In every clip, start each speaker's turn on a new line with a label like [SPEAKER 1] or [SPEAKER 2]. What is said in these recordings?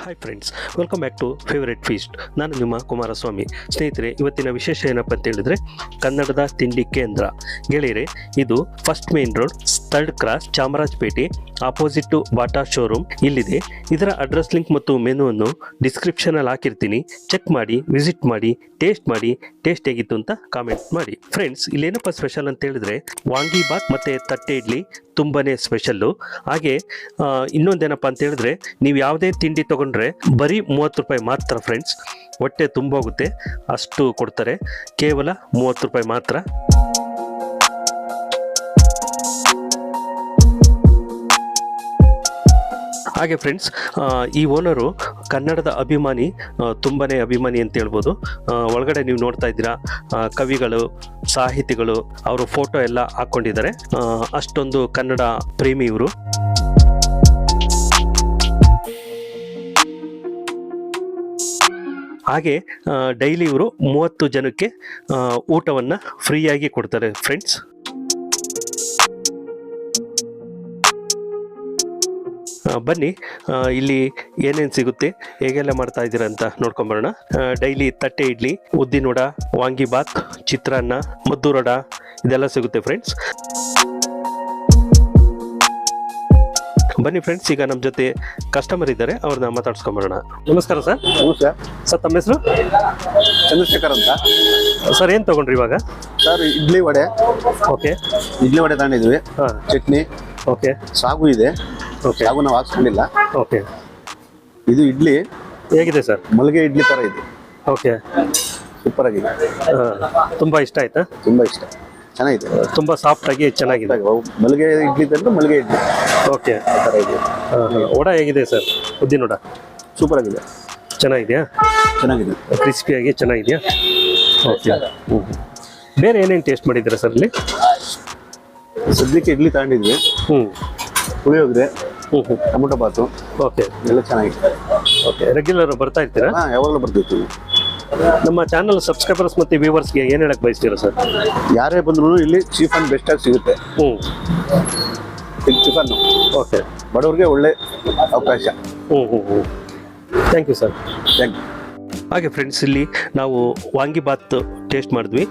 [SPEAKER 1] Hi friends, welcome back to favourite feast. ನಾನು ನಿಮ್ಮ ಕುಮಾರಸ್ವಾಮಿ. ಸ್ನೇಹಿತರೆ, ಇವತ್ತಿನ ವಿಶೇಷ ಏನಪ್ಪ ಅಂತ ಹೇಳಿದ್ರೆ ಕನ್ನಡದ ತಿಂಡಿ ಕೇಂದ್ರ. ಗೆಳೆಯರೆ, ಇದು first main road, third cross, Chamarajpet, opposite Bata showroom ಇಲ್ಲಿದೆ. ಇದರ ಅಡ್ರೆಸ್ ಲಿಂಕ್ ಮತ್ತು ಮೆನುವನ್ನು ಡಿಸ್ಕ್ರಿಪ್ಷನಲ್ಲಿ ಹಾಕಿರ್ತೀನಿ. ಚೆಕ್ ಮಾಡಿ, ವಿಸಿಟ್ ಮಾಡಿ, ಟೇಸ್ಟ್ ಹೇಗಿತ್ತು ಅಂತ ಕಾಮೆಂಟ್ ಮಾಡಿ. ಫ್ರೆಂಡ್ಸ್, ಇಲ್ಲೇನಪ್ಪ ಸ್ಪೆಷಲ್ ಅಂತ ಹೇಳಿದ್ರೆ ವಾಂಗಿಬಾತ್ ಮತ್ತು ತಟ್ಟೆ ಇಡ್ಲಿ ತುಂಬಾನೇ ಸ್ಪೆಷಲ್ಲು. ಹಾಗೆ ಇನ್ನೊಂದೇನಪ್ಪ ಅಂತ ಹೇಳಿದ್ರೆ ನೀವು ಯಾವುದೇ ತಿಂಡಿ ತಗೊಂಡ್ರೆ ಬರೀ 30 ರೂಪಾಯಿ ಮಾತ್ರ ಫ್ರೆಂಡ್ಸ್. ಹೊಟ್ಟೆ ತುಂಬೋಗುತ್ತೆ, ಅಷ್ಟು ಕೊಡ್ತಾರೆ. ಕೇವಲ 30 ರೂಪಾಯಿ ಮಾತ್ರ. ಹಾಗೆ ಫ್ರೆಂಡ್ಸ್, ಈ ಓನರು ಕನ್ನಡದ ಅಭಿಮಾನಿ, ತುಂಬಾನೇ ಅಭಿಮಾನಿ ಅಂತ ಹೇಳ್ಬೋದು. ಒಳಗಡೆ ನೀವು ನೋಡ್ತಾ ಇದ್ದೀರಾ, ಕವಿಗಳು, ಸಾಹಿತಿಗಳು ಅವರು ಫೋಟೋ ಎಲ್ಲ ಹಾಕ್ಕೊಂಡಿದ್ದಾರೆ. ಅಷ್ಟೊಂದು ಕನ್ನಡ ಪ್ರೇಮಿ ಇವರು. ಹಾಗೆ ಡೈಲಿ ಇವರು 30 ಜನಕ್ಕೆ ಊಟವನ್ನು ಫ್ರೀಯಾಗಿ ಕೊಡ್ತಾರೆ ಫ್ರೆಂಡ್ಸ್. ಬನ್ನಿ, ಇಲ್ಲಿ ಏನೇನು ಸಿಗುತ್ತೆ, ಹೇಗೆಲ್ಲ ಮಾಡ್ತಾ ಇದ್ದೀರಾ ಅಂತ ನೋಡ್ಕೊಂಬರೋಣ. ಡೈಲಿ ತಟ್ಟೆ ಇಡ್ಲಿ, ಉದ್ದಿನವಡ, ವಾಂಗಿಬಾತ್, ಚಿತ್ರಾನ್ನ, ಮದ್ದೂರಡ ಇದೆಲ್ಲ ಸಿಗುತ್ತೆ ಫ್ರೆಂಡ್ಸ್. ಬನ್ನಿ ಫ್ರೆಂಡ್ಸ್, ಈಗ ನಮ್ಮ ಜೊತೆ ಕಸ್ಟಮರ್ ಇದ್ದಾರೆ, ಅವ್ರನ್ನ ಮಾತಾಡ್ಸ್ಕೊಂಬರೋಣ. ನಮಸ್ಕಾರ ಸರ್.
[SPEAKER 2] ನಮಸ್ಕಾರ
[SPEAKER 1] ಸರ್, ತಮ್ಮ ಹೆಸರು?
[SPEAKER 2] ಚಂದ್ರಶೇಖರ್ ಅಂತ
[SPEAKER 1] ಸರ್. ಏನು ತಗೊಂಡ್ರಿ ಇವಾಗ?
[SPEAKER 2] ಸರ್, ಇಡ್ಲಿ ವಡೆ.
[SPEAKER 1] ಓಕೆ,
[SPEAKER 2] ಇಡ್ಲಿ ವಡೆ ತಗೊಂಡಿದ್ವಿ.
[SPEAKER 1] ಹಾಂ,
[SPEAKER 2] ಚಟ್ನಿ,
[SPEAKER 1] ಓಕೆ.
[SPEAKER 2] ಸಾಗು ಇದೆ.
[SPEAKER 1] ಓಕೆ,
[SPEAKER 2] ಸಾಗು ನಾವು ಹಾಕ್ಸ್ಕೊಂಡಿಲ್ಲ.
[SPEAKER 1] ಓಕೆ.
[SPEAKER 2] ಇದು ಇಡ್ಲಿ
[SPEAKER 1] ಹೇಗಿದೆ ಸರ್?
[SPEAKER 2] ಮಲ್ಲಿಗೆ ಇಡ್ಲಿ ತರ ಇದೆ.
[SPEAKER 1] ಓಕೆ,
[SPEAKER 2] ಸೂಪರ್ ಆಗಿದೆ.
[SPEAKER 1] ತುಂಬ ಇಷ್ಟ ಆಯ್ತಾ?
[SPEAKER 2] ತುಂಬಾ ಇಷ್ಟ, ಚೆನ್ನಾಗಿದೆ.
[SPEAKER 1] ತುಂಬ ಸಾಫ್ಟಾಗಿ ಚೆನ್ನಾಗಿದೆ.
[SPEAKER 2] ಮಲ್ಲಿಗೆ ಇಡ್ಲಿ ತಂದ್ರೆ ಮಲ್ಲಿಗೆ ಇಡ್ಲಿ.
[SPEAKER 1] ಓಕೆ,
[SPEAKER 2] ಆ ಥರ ಇದೆ.
[SPEAKER 1] ವಡ ಹೇಗಿದೆ ಸರ್? ಉದ್ದಿನ ವಡ
[SPEAKER 2] ಸೂಪರ್ ಆಗಿದೆ,
[SPEAKER 1] ಚೆನ್ನಾಗಿದೆಯಾ?
[SPEAKER 2] ಚೆನ್ನಾಗಿದೆ,
[SPEAKER 1] ಕ್ರಿಸ್ಪಿಯಾಗಿ ಚೆನ್ನಾಗಿದೆಯಾ? ಓಕೆ. ಬೇರೆ ಏನೇನು ಟೇಸ್ಟ್ ಮಾಡಿದ್ದೀರಾ ಸರ್ ಇಲ್ಲಿ?
[SPEAKER 2] ಸದ್ಯಕ್ಕೆ ಇಡ್ಲಿ ತಗೊಂಡಿದ್ವಿ. ಪುಳಿಯೋಗರೆ, ಟೊಮೊಟೊ ಬಾತು,
[SPEAKER 1] ಓಕೆ,
[SPEAKER 2] ಎಲ್ಲ ಚೆನ್ನಾಗಿದೆ.
[SPEAKER 1] ಓಕೆ. ರೆಗ್ಯುಲರ್ ಬರ್ತಾ ಇರ್ತೀರಾ?
[SPEAKER 2] ಹಾಂ, ಯಾವಾಗಲೂ ಬರ್ತಿರ್ತೀವಿ.
[SPEAKER 1] ನಮ್ಮ ಚಾನಲ್ ಸಬ್ಸ್ಕ್ರೈಬರ್ಸ್ ಮತ್ತು ವ್ಯೂವರ್ಸ್ಗೆ ಏನು ಹೇಳಕ್ಕೆ ಬಯಸ್ತೀರಾ ಸರ್?
[SPEAKER 2] ಯಾರೇ ಬಂದ್ರು ಇಲ್ಲಿ ಚೀಪ್ ಅಂಡ್ ಬೆಸ್ಟ್ ಆಗಿ ಸಿಗುತ್ತೆ. ಚಿಕನ್
[SPEAKER 1] ಓಕೆ,
[SPEAKER 2] ಬಡವ್ರಿಗೆ ಒಳ್ಳೆ ಅವಕಾಶ.
[SPEAKER 1] Thank you sir.
[SPEAKER 2] Thank you.
[SPEAKER 1] ಹಾಗೆ ಫ್ರೆಂಡ್ಸ್, ಇಲ್ಲಿ ನಾವು ವಾಂಗಿಬಾತ್ ಟೇಸ್ಟ್ ಮಾಡಿದ್ವಿ.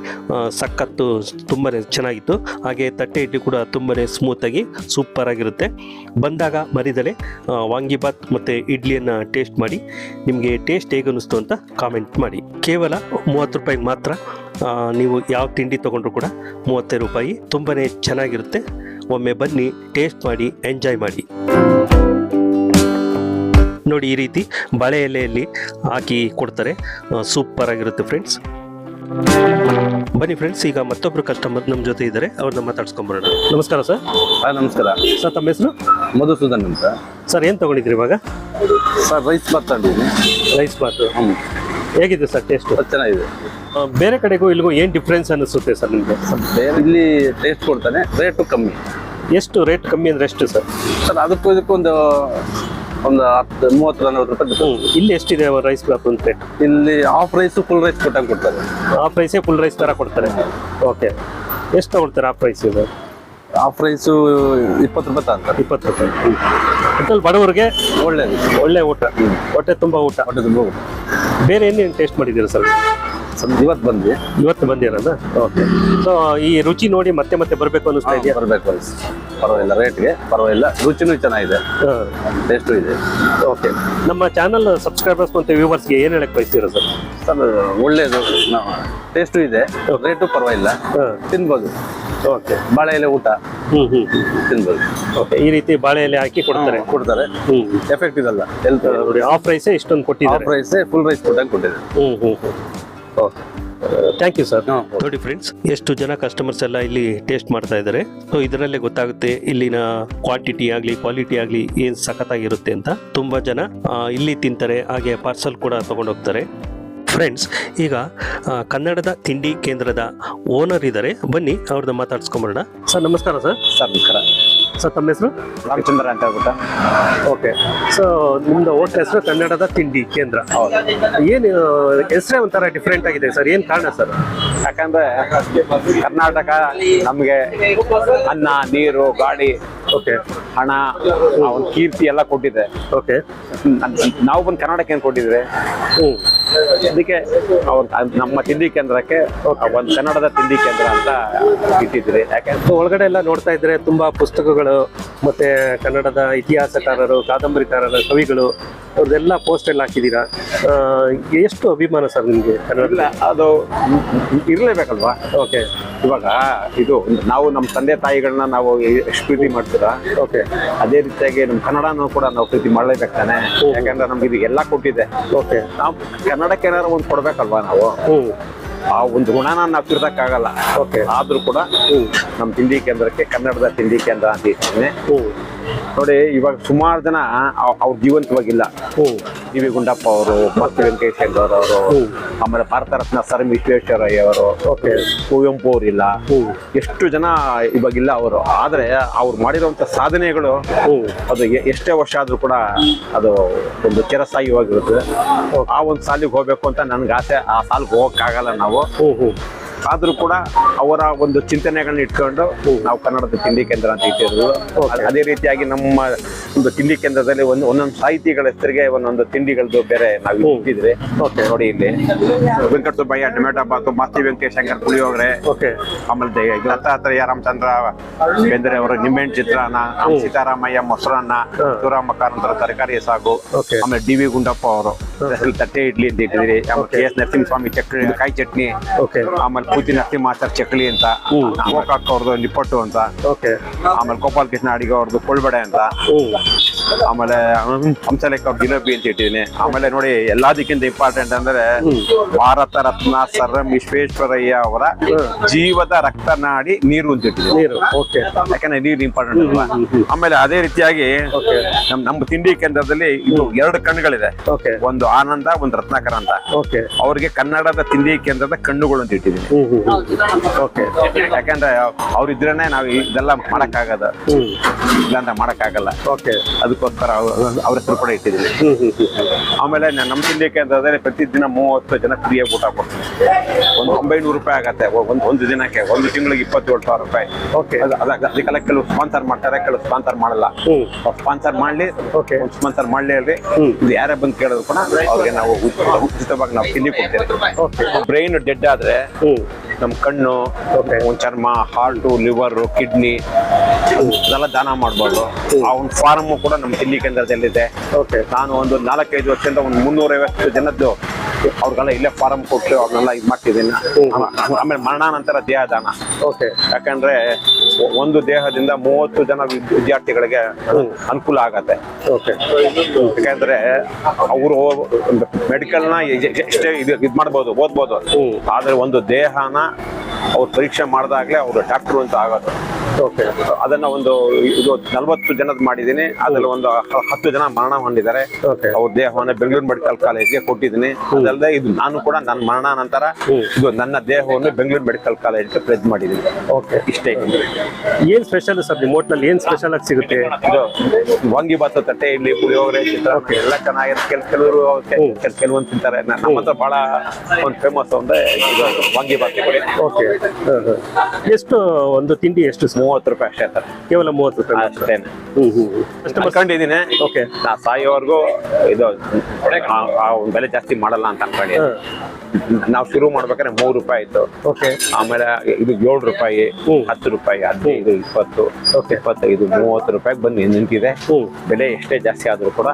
[SPEAKER 1] ಸಖತ್ತು, ತುಂಬಾ ಚೆನ್ನಾಗಿತ್ತು. ಹಾಗೆ ತಟ್ಟೆ ಇಡ್ಲಿ ಕೂಡ ತುಂಬಾ ಸ್ಮೂತಾಗಿ ಸೂಪರಾಗಿರುತ್ತೆ. ಬಂದಾಗ ಮರಿದಲೆ ವಾಂಗಿಬಾತ್ ಮತ್ತು ಇಡ್ಲಿಯನ್ನು ಟೇಸ್ಟ್ ಮಾಡಿ. ನಿಮಗೆ ಟೇಸ್ಟ್ ಹೇಗೆ ಅನ್ನಿಸ್ತು ಅಂತ ಕಾಮೆಂಟ್ ಮಾಡಿ. ಕೇವಲ 30 ರೂಪಾಯಿಗೆ ಮಾತ್ರ ನೀವು ಯಾವ ತಿಂಡಿ ತೊಗೊಂಡ್ರು ಕೂಡ 30 ರೂಪಾಯಿ. ತುಂಬಾ ಚೆನ್ನಾಗಿರುತ್ತೆ. ಒಮ್ಮೆ ಬನ್ನಿ, ಟೇಸ್ಟ್ ಮಾಡಿ, ಎಂಜಾಯ್ ಮಾಡಿ. ನೋಡಿ, ಈ ರೀತಿ ಬಾಳೆ ಎಲೆಯಲ್ಲಿ ಹಾಕಿ ಕೊಡ್ತಾರೆ. ಸೂಪರ್ ಆಗಿರುತ್ತೆ ಫ್ರೆಂಡ್ಸ್. ಬನ್ನಿ ಫ್ರೆಂಡ್ಸ್, ಈಗ ಮತ್ತೊಬ್ರು ಕಸ್ಟಮರ್ ನಮ್ಮ ಜೊತೆ ಇದ್ದಾರೆ, ಅವ್ರನ್ನ ಮಾತಾಡ್ಸ್ಕೊಂಬರೋಣ. ನಮಸ್ಕಾರ ಸರ್.
[SPEAKER 2] ನಮಸ್ಕಾರ
[SPEAKER 1] ಸರ್, ತಮ್ಮ ಹೆಸರು?
[SPEAKER 2] ಮಧುಸೂದನ್ ಅಂತ.
[SPEAKER 1] ಸರ್, ಏನು ತೊಗೊಂಡಿದ್ರಿ ಇವಾಗ?
[SPEAKER 2] ಸರ್, ರೈಸ್ ಬಾತ್ ತಗೊಂಡಿದ್ದೀನಿ.
[SPEAKER 1] ರೈಸ್ ಬಾತು ಹೇಗಿದೆ ಸರ್ ಟೇಸ್ಟ್?
[SPEAKER 2] ಚೆನ್ನಾಗಿದೆ.
[SPEAKER 1] ಬೇರೆ ಕಡೆಗೂ ಇಲ್ಲಿಗೂ ಏನು ಡಿಫ್ರೆನ್ಸ್ ಅನ್ನಿಸುತ್ತೆ ಸರ್ ನಿಮಗೆ?
[SPEAKER 2] ಇಲ್ಲಿ ಟೇಸ್ಟ್ ಕೊಡ್ತಾನೆ, ರೇಟು ಕಮ್ಮಿ.
[SPEAKER 1] ಎಷ್ಟು ರೇಟ್ ಕಮ್ಮಿ ಅಂದರೆ ಎಷ್ಟು ಸರ್?
[SPEAKER 2] ಸರ್, ಅದಕ್ಕೂ ಇದಕ್ಕೂ ಒಂದು 30-40 ರೂಪಾಯಿ.
[SPEAKER 1] ಇಲ್ಲಿ ಎಷ್ಟಿದೆ ರೈಸ್ ಬಾತ್ ಒಂದು ಪ್ಲೇಟ್?
[SPEAKER 2] ಇಲ್ಲಿ ಹಾಫ್ ರೈಸು ಫುಲ್ ರೈಸ್ ಕೊಟ್ಟಂಗೆ ಕೊಡ್ತಾರೆ.
[SPEAKER 1] ಹಾಫ್ ರೈಸೇ ಫುಲ್ ರೈಸ್ ಥರ ಕೊಡ್ತಾರೆ. ಓಕೆ, ಎಷ್ಟು ತಗೊಳ್ತಾರೆ ಹಾಫ್ ರೈಸ್? ಇದು
[SPEAKER 2] ಹಾಫ್ ರೈಸು 20 ರೂಪಾಯಿ ತಗೊಂತಾರೆ.
[SPEAKER 1] 20 ರೂಪಾಯಿ. ಒಟ್ಟಲ್ಲಿ ಬಡವರಿಗೆ ಒಳ್ಳೆ ಊಟ, ಹೊಟ್ಟೆ ತುಂಬ ಊಟ.
[SPEAKER 2] ಹೊಟ್ಟೆ ತುಂಬ ಊಟ.
[SPEAKER 1] ಬೇರೆ ಏನೇನು ಟೇಸ್ಟ್ ಮಾಡಿದ್ದೀರಾ ಸರ್? ಇವತ್ತು ಬಂದಿರೋದ? ಓಕೆ. ಸೊ ಈ ರುಚಿ ನೋಡಿ ಮತ್ತೆ ಮತ್ತೆ ಬರಬೇಕು ಅನ್ನಿಸ್ತಾ ಇದೆಯಾ?
[SPEAKER 2] ಬರಬೇಕು, ಪರವಾಗಿಲ್ಲ, ರೇಟ್ಗೆ ಪರವಾಗಿಲ್ಲ, ರುಚಿನೂ ಚೆನ್ನಾಗಿದೆ, ಟೇಸ್ಟು ಇದೆ.
[SPEAKER 1] ಓಕೆ. ನಮ್ಮ ಚಾನಲ್ ಸಬ್ಸ್ಕ್ರೈಬರ್ಸ್ ಮತ್ತು ವ್ಯೂವರ್ಸ್ಗೆ ಏನು ಹೇಳಕ್ಕೆ ಬಯಸ್ತೀರಾ ಸರ್?
[SPEAKER 2] ಸರ್, ಒಳ್ಳೇದು, ಟೇಸ್ಟು ಇದೆ, ರೇಟು ಪರವಾಗಿಲ್ಲ, ತಿನ್ಬೋದು. ಓಕೆ. ಬಾಳೆ ಎಲೆ ಊಟ ತಿನ್ಬೋದು. ಓಕೆ,
[SPEAKER 1] ಈ ರೀತಿ ಬಾಳೆ ಎಲೆ ಹಾಕಿ ಕೊಡ್ತಾರೆ.
[SPEAKER 2] ಎಫೆಕ್ಟ್ ಇದಲ್ಲ. ಹೆಲ್ತ್
[SPEAKER 1] ನೋಡಿ, ಹಾಫ್ ರೈಸೇ ಇಷ್ಟೊಂದು ಕೊಟ್ಟಿದ್ದಾರೆ.
[SPEAKER 2] ಹಾಫ್ ರೈಸೇ ಫುಲ್ ರೈಸ್ ಕೊಟ್ಟಂಗೆ ಕೊಟ್ಟಿದ್ದಾರೆ.
[SPEAKER 1] Okay, thank you sir. ನೋಡಿ ಫ್ರೆಂಡ್ಸ್, ಎಷ್ಟು ಜನ ಕಸ್ಟಮರ್ಸ್ ಎಲ್ಲ ಇಲ್ಲಿ ಟೇಸ್ಟ್ ಮಾಡ್ತಾ ಇದ್ದಾರೆ. ಸೊ ಇದರಲ್ಲೇ ಗೊತ್ತಾಗುತ್ತೆ ಇಲ್ಲಿನ ಕ್ವಾಂಟಿಟಿ ಆಗಲಿ ಕ್ವಾಲಿಟಿ ಆಗಲಿ ಏನು ಸಖತ್ತಾಗಿರುತ್ತೆ ಅಂತ. ತುಂಬ ಜನ ಇಲ್ಲಿ ತಿಂತಾರೆ, ಹಾಗೆ ಪಾರ್ಸಲ್ ಕೂಡ ತಗೊಂಡೋಗ್ತಾರೆ. ಫ್ರೆಂಡ್ಸ್, ಈಗ ಕನ್ನಡದ ತಿಂಡಿ ಕೇಂದ್ರದ ಓನರ್ ಇದ್ದಾರೆ, ಬನ್ನಿ ಅವ್ರನ್ನ ಮಾತಾಡ್ಸ್ಕೊಂಬರೋಣ. ಸರ್, ನಮಸ್ಕಾರ ಸರ್.
[SPEAKER 2] ಸರ್, ನಮಸ್ಕಾರ.
[SPEAKER 1] ಸೊ ತಮ್ಮ ಹೆಸರು?
[SPEAKER 2] ರಾಮಚಂದ್ರ ಅಂತ ಹೇಳ್ಬಿಟ್ಟು.
[SPEAKER 1] ಓಕೆ. ಸೊ ನಿಮ್ದು ಹೋಟ್ಲ್ ಹೆಸರು ಕನ್ನಡದ ತಿಂಡಿ ಕೇಂದ್ರ. ಏನು ಹೆಸರೇ ಒಂಥರ ಡಿಫ್ರೆಂಟ್ ಆಗಿದೆ ಸರ್, ಏನು ಕಾರಣ ಸರ್?
[SPEAKER 2] ಯಾಕಂದ್ರೆ ಕರ್ನಾಟಕ ನಮ್ಗೆ ಅನ್ನ, ನೀರು, ಗಾಡಿ,
[SPEAKER 1] ಓಕೆ,
[SPEAKER 2] ಹಣ, ಒಂದು ಕೀರ್ತಿ ಎಲ್ಲ ಕೊಟ್ಟಿದೆ.
[SPEAKER 1] ಓಕೆ.
[SPEAKER 2] ನಾವು ಬಂದು ಕರ್ನಾಟಕ ಏನ್ ಕೊಟ್ಟಿದ್ರೆ, ಅದಕ್ಕೆ ನಮ್ಮ ತಿಂಡಿ ಕೇಂದ್ರಕ್ಕೆ ಒಂದು ಕನ್ನಡದ ತಿಂಡಿ ಕೇಂದ್ರ ಅಂತ ಇಟ್ಟಿದ್ರಿ.
[SPEAKER 1] ಯಾಕೆಂದ್ರೆ ಒಳಗಡೆ ಎಲ್ಲ ನೋಡ್ತಾ ಇದ್ರೆ ತುಂಬಾ ಪುಸ್ತಕಗಳು, ಮತ್ತೆ ಕನ್ನಡದ ಇತಿಹಾಸಕಾರರು, ಕಾದಂಬರಿಕಾರರು, ಕವಿಗಳು ಅವ್ರದ್ದೆಲ್ಲ ಪೋಸ್ಟ್ ಎಲ್ಲ ಹಾಕಿದ್ದೀರಾ. ಎಷ್ಟು ಅಭಿಮಾನ ಸರ್ ನಿಮ್ಗೆ ಕನ್ನಡ?
[SPEAKER 2] ಅದು ಇರ್ಲೇಬೇಕಲ್ವಾ.
[SPEAKER 1] ಓಕೆ.
[SPEAKER 2] ಇವಾಗ ಇದು ನಾವು ನಮ್ಮ ತಂದೆ ತಾಯಿಗಳನ್ನ ನಾವು ಎಷ್ಟು ಪ್ರೀತಿ ಮಾಡ್ತೀರಾ,
[SPEAKER 1] ಓಕೆ,
[SPEAKER 2] ಅದೇ ರೀತಿಯಾಗಿ ನಮ್ಮ ಕನ್ನಡನೂ ಕೂಡ ನಾವು ಪ್ರೀತಿ ಮಾಡ್ಲೇಬೇಕು ತಾನೆ. ಯಾಕಂದ್ರೆ ನಮ್ಗೆ ಇದು ಎಲ್ಲ ಕೊಟ್ಟಿದೆ.
[SPEAKER 1] ಓಕೆ.
[SPEAKER 2] ನಾವು ಕನ್ನಡಕ್ಕೆ ಏನಾದ್ರು ಒಂದು ಕೊಡ್ಬೇಕಲ್ವಾ ನಾವು. ಆ ಒಂದು ಗುಣನ ನಾವು ತಿರ್ಸಕ್ಕಾಗಲ್ಲ.
[SPEAKER 1] ಓಕೆ.
[SPEAKER 2] ಆದ್ರೂ ಕೂಡ ನಮ್ಮ ತಿಂಡಿ ಕೇಂದ್ರಕ್ಕೆ ಕನ್ನಡದ ತಿಂಡಿ ಕೇಂದ್ರ ಅಂತ ಇದ್ದೀನಿ. ನೋಡಿ, ಇವಾಗ ಸುಮಾರು ಜನ ಅವ್ರ ಜೀವಂತವಾಗಿಲ್ಲ. ಡಿ ವಿ ಗುಂಡಪ್ಪ ಅವರು, ಮಾಸ್ತಿ ವೆಂಕಟೇಶ್ ಅವರು, ಆಮೇಲೆ ಭಾರತ ರತ್ನ ಸರ್ ಎಂ ವಿಶ್ವೇಶ್ವರಯ್ಯ ಅವರು, ಕುವೆಂಪು ಅವರಿಲ್ಲ, ಎಷ್ಟು ಜನ ಇವಾಗಿಲ್ಲ ಅವರು. ಆದ್ರೆ ಅವ್ರು ಮಾಡಿರುವಂತ ಸಾಧನೆಗಳು ಅದು ಎಷ್ಟೇ ವರ್ಷ ಆದ್ರೂ ಕೂಡ ಅದು ಒಂದು ಚಿರಸ್ಥಾಯಿವಾಗಿರುತ್ತೆ. ಆ ಒಂದು ಸಾಲಿಗೆ ಹೋಗ್ಬೇಕು ಅಂತ ನನ್ಗೆ ಆಸೆ. ಆ ಸಾಲಿಗೆ ಹೋಗಕ್ಕಾಗಲ್ಲ ನಾವು. ಆದ್ರೂ ಕೂಡ ಅವರ ಒಂದು ಚಿಂತನೆಗಳನ್ನ ಇಟ್ಕೊಂಡು ನಾವು ಕನ್ನಡದ ತಿಂಡಿ ಕೇಂದ್ರ ಅಂತ ಇಟ್ಟಿರೋದು. ಅದೇ ರೀತಿಯಾಗಿ ನಮ್ಮ ಒಂದು ತಿಂಡಿ ಕೇಂದ್ರದಲ್ಲಿ ಒಂದೊಂದು ಸಾಹಿತಿಗಳ ಹೆಸರಿಗೆ ಒಂದೊಂದು ತಿಂಡಿಗಳದ್ದು ಬೇರೆ ನಾವು ಇಟ್ಟಿದ್ರಿ. ನೋಡಿ, ಇಲ್ಲಿ ವೆಂಕಟಸುಬ್ಬಯ್ಯ ಟೊಮೆಟೊ ಬಾತು, ಮಾಸ್ತಿ ವೆಂಕಟೇಶ್ ಶಂಕರ್ ಪುಳಿಯೋಗರೆ, ಆಮೇಲೆ ದತ್ತಾತ್ರೇಯ ರಾಮಚಂದ್ರ ಬೇಂದ್ರೆ ಅವರ ನಿಂಬೆಹಣ್ಣು ಚಿತ್ರಾನ್ನ, ಸೀತಾರಾಮಯ್ಯ ಮೊಸರನ್ನ, ಶಿವರಾಮ ಕಾರಂತರ ತರಕಾರಿ ಸಾಗು, ಆಮೇಲೆ ಡಿ ವಿ ಗುಂಡಪ್ಪ ಅವರು ತಟ್ಟೆ ಇಡ್ಲಿ ಅಂತ ಇಟ್ಟಿದ್ರಿ. ಆಮೇಲೆ ಕೆ ಎಸ್ ನರಸಿಂಹಸ್ವಾಮಿ ಚಟ್ನಿ, ಕಾಯಿ ಚಟ್ನಿ, ಆಮೇಲೆ ಪೂತಿ ನರಸಿಂಹಾಚಾರ್ ಚಕ್ಲಿ ಅಂತ, ಗೋಕಾಕ್ ಅವ್ರದ್ದು ನಿಪ್ಪಟ್ಟು ಅಂತ, ಆಮೇಲೆ ಗೋಪಾಲ್ ಕೃಷ್ಣ ಅಡಿಗೆ ಅವ್ರದ್ದು ಕೊಳ್ಬಡೆ ಅಂತ, ಆಮೇಲೆ ಹಂಸಲೇಖ ಅವ್ರ ಜಿಲೇಬಿ ಅಂತ ಇಟ್ಟಿದ್ದೀನಿ. ಆಮೇಲೆ ನೋಡಿ, ಎಲ್ಲದಕ್ಕಿಂತ ಇಂಪಾರ್ಟೆಂಟ್ ಅಂದ್ರೆ ಭಾರತ ರತ್ನ ಸರ್ ಎಂ ವಿಶ್ವೇಶ್ವರಯ್ಯ ಅವರ ಜೀವದ ರಕ್ತನಾಡಿ ನೀರು ಅಂತ ಇಟ್ಟಿದ್ದೀನಿ. ಯಾಕಂದ್ರೆ ನೀರು ಇಂಪಾರ್ಟೆಂಟ್ ಅಲ್ವಾ. ಆಮೇಲೆ ಅದೇ ರೀತಿಯಾಗಿ ನಮ್ಮ ತಿಂಡಿ ಕೇಂದ್ರದಲ್ಲಿ ಇದು 2 ಕಣ್ಣುಗಳಿದೆ. ಒಂದು ಆನಂದ, ಒಂದು ರತ್ನಾಕರ ಅಂತ. ಅವ್ರಿಗೆ ಕನ್ನಡದ ತಿಂಡಿ ಕೇಂದ್ರದ ಕಣ್ಣುಗಳು ಅಂತ ಇಟ್ಟಿದ್ದೀನಿ. ಯಾಕಂದ್ರೆ ಅವ್ರಿದ್ರೇನೆ ನಾವು ಇದೆಲ್ಲ ಮಾಡಕ್ಕಾಗದ, ಇಲ್ಲಾಂದ್ರೆ ಮಾಡಕ್ಕಾಗಲ್ಲ. ಅದಕ್ಕೋಸ್ಕರ ಅವ್ರ ಹೆಸರು ಕೂಡ ಇಟ್ಟಿದ್ದೀನಿ. ಆಮೇಲೆ ನಮ್ಮ ತಿಂಡಿ ಕೇಂದ್ರದಲ್ಲಿ ಪ್ರತಿದಿನ 30 ಜನ ಫ್ರೀಯಾಗಿ ಊಟ ಕೊಡ್ತೀನಿ. ಒಂದು 900 ರೂಪಾಯಿ ಆಗತ್ತೆ ಒಂದು ದಿನಕ್ಕೆ. ಒಂದು ತಿಂಗಳಿಗೆ 27,000 ರೂಪಾಯಿ. ಅದಕ್ಕೆಲ್ಲ ಕೆಲವು ಸ್ಪಾನ್ಸರ್ ಮಾಡ್ತಾರೆ, ಕೆಲವು ಸ್ಪಾನ್ಸರ್ ಮಾಡಲ್ಲ. ಸ್ಪಾನ್ಸರ್ ಮಾಡ್ಲಿ, ಸ್ಪಾನ್ಸರ್ ಮಾಡ್ಲಿ ಅಲ್ರಿ, ಇದು ಯಾರೇ ಬಂದು ಕೇಳಿದ್ರು ಕೂಡ ಅವ್ರಿಗೆ ನಾವು ಉಚಿತವಾಗಿ ನಾವು ತಿಂಡಿ ಕೊಡ್ತೇವೆ. ಬ್ರೈನ್ ಡೆಡ್ ಆದ್ರೆ ನಮ್ ಕಣ್ಣು, ಒಂದ್ ಚರ್ಮ, ಹಾರ್ಟು, ಲಿವರ್, ಕಿಡ್ನಿ ಅದೆಲ್ಲ ದಾನ ಮಾಡ್ಬೋದು. ಆ ಒಂದು ಫಾರ್ಮ್ ಕೂಡ ನಮ್ಮ ತಿಂಡಿ ಕೇಂದ್ರದಲ್ಲಿದೆ. ನಾನು ಒಂದು 4-5 ವರ್ಷದಿಂದ ಒಂದು 350 ಜನದ್ದು ಅವ್ರಿಗೆಲ್ಲ ಇಲ್ಲೇ ಫಾರಂ ಕೊಟ್ಟು ಅವ್ರನ್ನೆಲ್ಲ ಇದು ಮಾಡ್ತಿದ್ದೀನಿ. ಆಮೇಲೆ ಮರಣಾನಂತರ ದೇಹದಾನ. ಯಾಕಂದ್ರೆ ಒಂದು ದೇಹದಿಂದ 30 ಜನ ವಿದ್ಯಾರ್ಥಿಗಳಿಗೆ ಅನುಕೂಲ ಆಗತ್ತೆ. ಯಾಕಂದ್ರೆ ಅವರು ಮೆಡಿಕಲ್ನ ಎಷ್ಟೇ ಇದು ಮಾಡ್ಬೋದು, ಓದ್ಬೋದು. ಆದ್ರೆ ಒಂದು ದೇಹನ ಅವ್ರು ಪರೀಕ್ಷೆ ಮಾಡಿದಾಗ್ಲೇ ಅವ್ರು ಡಾಕ್ಟ್ರು ಅಂತ ಆಗೋದು. ಅದನ್ನ ಒಂದು ಇದು 40 ಜನದ ಮಾಡಿದ್ದೀನಿ. ಅದ್ರಲ್ಲಿ ಒಂದು 10 ಜನ ಮರಣ ಹೊಂದಿದ್ದಾರೆ. ಅವ್ರ ದೇಹವನ್ನ ಬೆಂಗಳೂರು ಮೆಡಿಕಲ್ ಕಾಲೇಜ್ಗೆ ಕೊಟ್ಟಿದ್ದೀನಿ. ಅದಲ್ಲದೆ ಇದು ನಾನು ಕೂಡ ನನ್ನ ಮರಣ ನಂತರ ಇದು ನನ್ನ ದೇಹವನ್ನು ಬೆಂಗಳೂರು ಮೆಡಿಕಲ್ ಕಾಲೇಜ್ಗೆ ಪ್ಲೇಸ್ ಮಾಡಿದ್ದೀನಿ. ಇಷ್ಟೇ.
[SPEAKER 1] ಏನ್ ಸ್ಪೆಷಲ್ ಸರ್ ನಿಮ್ಮ ಹೋಟ್ಲಲ್ಲಿ? ಏನ್ ಸ್ಪೆಷಲ್ ಆಗಿ ಸಿಗುತ್ತೆ?
[SPEAKER 2] ಇದು ವಾಂಗಿಬಾತು, ತಟ್ಟೆ ಇಡ್ಲಿ, ಪುಳಿಯೋಗರೆ, ಚಿತ್ರಾನ್ನ ಎಲ್ಲ ಚೆನ್ನಾಗಿದೆ. ಕೆಲವರು ಕೆಲವೊಂದು ತಿಂತಾರೆ. ನಮ್ಮ ಹತ್ರ ಬಹಳ ಒಂದು ಫೇಮಸ್ ಅಂದ್ರೆ ವಾಂಗಿಬಾತು.
[SPEAKER 1] ಎಷ್ಟು ಒಂದು ತಿಂಡಿ? ಎಷ್ಟು?
[SPEAKER 2] 30 ರೂಪಾಯಿ ಅಷ್ಟೇ ಅಂತಾರೆ.
[SPEAKER 1] ಕೇವಲ 30 ರೂಪಾಯಿ
[SPEAKER 2] ಅಷ್ಟೇ ಅನ್ಕೊಂಡಿದ್ದೀನಿ. ನಾ ಸಾಯೋವರೆಗೂ ಇದು ಬೆಲೆ ಜಾಸ್ತಿ ಮಾಡಲ್ಲ ಅಂತ ಅನ್ಕೊಂಡಿ. ನಾವು ಶುರು ಮಾಡ್ಬೇಕಾದ್ರೆ 3 ರೂಪಾಯಿ ಇತ್ತು. ಆಮೇಲೆ ಇದು 7 ರೂಪಾಯಿ, 10 ರೂಪಾಯಿ, 15, 20, 25, 30 ರೂಪಾಯಿಗೆ ಬಂದು ನಿಂತಿದೆ. ಬೆಲೆ ಎಷ್ಟೇ ಜಾಸ್ತಿ ಆದ್ರೂ ಕೂಡ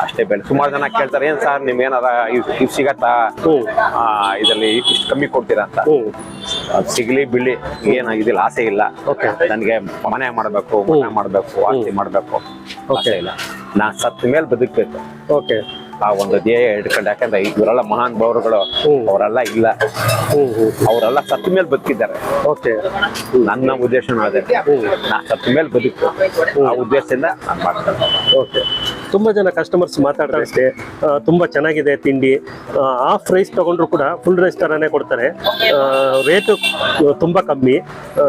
[SPEAKER 2] ಅಷ್ಟೇ ಬೆಲೆ. ಸುಮಾರು ಜನ ಕೇಳ್ತಾರೆ, ಏನ್ ಸರ್ ನಿಮ್ ಏನಾರ ಇದು ಸಿಗತ್ತಾ ಇದರಲ್ಲಿ ಇಷ್ಟು ಕಮ್ಮಿ ಕೊಡ್ತೀರಾ ಅಂತ. ಸಿಗ್ಲಿ ಬಿಳಿ ಏನಾಗಿದಿಲ್ಲ, ಆಸೆ ಇಲ್ಲ. ನನ್ಗೆ ಮನೆ ಮಾಡ್ಬೇಕು, ಮನೆ ಮಾಡ್ಬೇಕು, ಆಸ್ತಿ ಮಾಡ್ಬೇಕು ಆಸೆ ಇಲ್ಲ. ನಾನ್ ಸತ್ತ ಮೇಲೆ ಬದುಕ್ಬೇಕು. ಆ ಒಂದು ಧ್ಯೇಯ ಇಟ್ಕೊಂಡು. ಯಾಕಂದ್ರೆ ಇವರೆಲ್ಲ ಮಹಾನ್ ಭಾವರುಗಳು ಅವರೆಲ್ಲ ಇಲ್ಲ, ಅವರೆಲ್ಲ ಸತ್ತ ಮೇಲೆ ಬದುಕಿದ್ದಾರೆ. ನನ್ನ ಉದ್ದೇಶ ಅದೇ, ನಾ ಸತ್ತ ಮೇಲೆ ಬದುಕು. ಆ ಉದ್ದೇಶದಿಂದ ನಾನು ಮಾಡ್ತೇನೆ.
[SPEAKER 1] ತುಂಬ ಜನ ಕಸ್ಟಮರ್ಸ್ ಮಾತಾಡ್ತಾರೆ ಅಷ್ಟೇ, ತುಂಬ ಚೆನ್ನಾಗಿದೆ ತಿಂಡಿ, ಹಾಫ್ ರೈಸ್ ತಗೊಂಡ್ರು ಕೂಡ ಫುಲ್ ರೈಸ್ ಥರನೇ ಕೊಡ್ತಾರೆ, ರೇಟು ತುಂಬ ಕಮ್ಮಿ,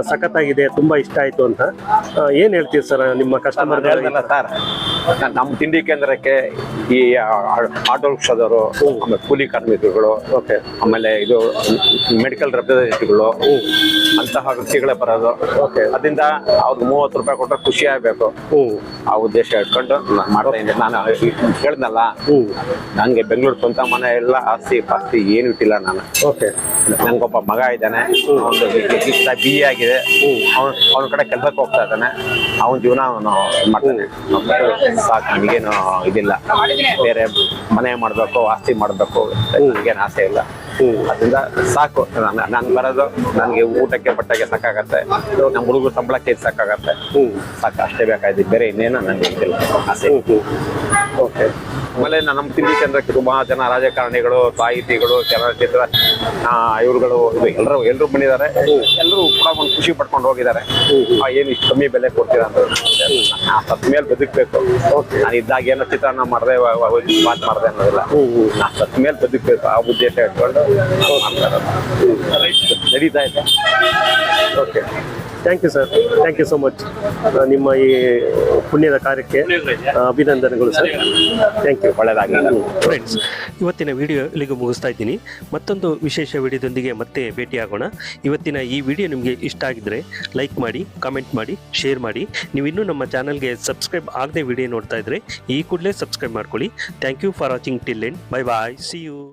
[SPEAKER 1] ಸಖತ್ತಾಗಿದೆ, ತುಂಬ ಇಷ್ಟ ಆಯಿತು ಅಂತ. ಏನು ಹೇಳ್ತೀವಿ ಸರ್ ನಿಮ್ಮ ಕಸ್ಟಮರ್?
[SPEAKER 2] ಸರ್, ನಮ್ಮ ತಿಂಡಿ ಕೇಂದ್ರಕ್ಕೆ ಈ ಆಟೋ ರಿಕ್ಷಾದವರು, ಆಮೇಲೆ ಕೂಲಿ ಕಾರ್ಮಿಕರುಗಳು,
[SPEAKER 1] ಓಕೆ,
[SPEAKER 2] ಆಮೇಲೆ ಇದು ಮೆಡಿಕಲ್ ರೆಪ್ರೆಸೆಂಟೇಟಿವ್ಗಳು ಅಂತಹ ವ್ಯಕ್ತಿಗಳೇ ಬರೋದು.
[SPEAKER 1] ಓಕೆ,
[SPEAKER 2] ಅದರಿಂದ ಅವ್ರಿಗೆ 30 ರೂಪಾಯಿ ಕೊಟ್ಟರೆ ಖುಷಿ ಆಗಬೇಕು, ಆ ಉದ್ದೇಶ ಇಟ್ಕೊಂಡು ಮಾಡ್ತಾ ಇದ್ದೆ. ನಾನು ಹೇಳಿದ್ನಲ್ಲ, ನನಗೆ ಬೆಂಗಳೂರು ಸ್ವಂತ ಮನೆ ಇಲ್ಲ, ಆಸ್ತಿ ಪಾಸ್ತಿ ಏನು ಇಟ್ಟಿಲ್ಲ ನಾನು.
[SPEAKER 1] ಓಕೆ,
[SPEAKER 2] ನನ್ಗೊಬ್ಬ ಮಗ ಇದ್ದಾನೆ, ಒಂದು BE ಆಗಿದೆ, ಅವನ ಕಡೆ ಕೆಲ್ಸಕ್ಕೆ ಹೋಗ್ತಾ ಇದ್ದಾನೆ, ಅವನ ಜೀವನ ಅವನು ಮಾಡ್ತಾನೆ. ಸಾಕು, ನನಗೇನು ಇದಿಲ್ಲ, ಬೇರೆ ಮನೆ ಮಾಡಬೇಕು, ಆಸ್ತಿ ಮಾಡಬೇಕು ನನಗೇನು ಆಸೆ ಇಲ್ಲ. ಅದರಿಂದ ಸಾಕು, ನಾನು ಬರೋದು ನನಗೆ ಊಟಕ್ಕೆ ಬಟ್ಟೆಗೆ ಸಾಕಾಗತ್ತೆ, ನಮ್ಮ ಹುಡುಗರು ಸಂಬಳಕ್ಕೆ ಸಾಕಾಗತ್ತೆ, ಸಾಕು, ಅಷ್ಟೇ ಬೇಕಾಯ್ತು, ಬೇರೆ ಇನ್ನೇನು ನನಗೆ ಇದಿಲ್ಲ ಆಸೆ.
[SPEAKER 1] ಓಕೆ.
[SPEAKER 2] ಆಮೇಲೆ ನಮ್ಮ ತಿಂಡಿ ಕೇಂದ್ರಕ್ಕೆ ತುಂಬಾ ಜನ ರಾಜಕಾರಣಿಗಳು, ಸಾಹಿತಿಗಳು, ಚಲನಚಿತ್ರ ಇವ್ರುಗಳು ಎಲ್ಲರೂ ಬಂದಿದ್ದಾರೆ. ಎಲ್ಲರೂ ಕೂಡ ಒಂದು ಖುಷಿ ಪಡ್ಕೊಂಡು ಹೋಗಿದ್ದಾರೆ. ಏನು ಇಷ್ಟು ಕಮ್ಮಿ ಬೆಲೆ ಕೊಡ್ತೀರಾ ಅಂತ. ಸತ್ ಮೇಲೆ ಬದುಕಬೇಕು. ನಾನು ಇದ್ದಾಗ ಏನೋ ಚಿತ್ರಾನ್ನ ಮಾಡಿದೆ, ಮಾತು ಮಾಡಿದೆ ಅನ್ನೋದಿಲ್ಲ, ನಾನು ಸತ್ ಮೇಲೆ ಬದುಕಬೇಕು, ಆ ಉದ್ದೇಶ ಇಟ್ಕೊಂಡು ನಡೀತಾ ಇದೆ.
[SPEAKER 1] Okay, thank you sir, thank you so much. ನಿಮ್ಮ ಈ ಪುಣ್ಯದ ಕಾರ್ಯಕ್ಕೆ ಅಭಿನಂದನೆಗಳು ಸರ್. Thank you.
[SPEAKER 2] ಒಳ್ಳೆಯದಾಗಲಿ
[SPEAKER 1] ಫ್ರೆಂಡ್ಸ್, ಇವತ್ತಿನ ವಿಡಿಯೋ ಇಲ್ಲಿಗೆ ಮುಗಿಸ್ತಾ ಇದ್ದೀನಿ. ಮತ್ತೊಂದು ವಿಶೇಷ ವಿಡಿಯೋದೊಂದಿಗೆ ಮತ್ತೆ ಭೇಟಿಯಾಗೋಣ. ಇವತ್ತಿನ ಈ ವಿಡಿಯೋ ನಿಮಗೆ ಇಷ್ಟ ಆಗಿದ್ದರೆ ಲೈಕ್ ಮಾಡಿ, ಕಾಮೆಂಟ್ ಮಾಡಿ, ಶೇರ್ ಮಾಡಿ. ನೀವು ಇನ್ನೂ ನಮ್ಮ ಚಾನಲ್ಗೆ ಸಬ್ಸ್ಕ್ರೈಬ್ ಆಗದೆ ವಿಡಿಯೋ ನೋಡ್ತಾ ಇದ್ದರೆ ಈ ಕೂಡಲೇ ಸಬ್ಸ್ಕ್ರೈಬ್ ಮಾಡ್ಕೊಳ್ಳಿ. Thank you for watching till end. Bye bye, see you.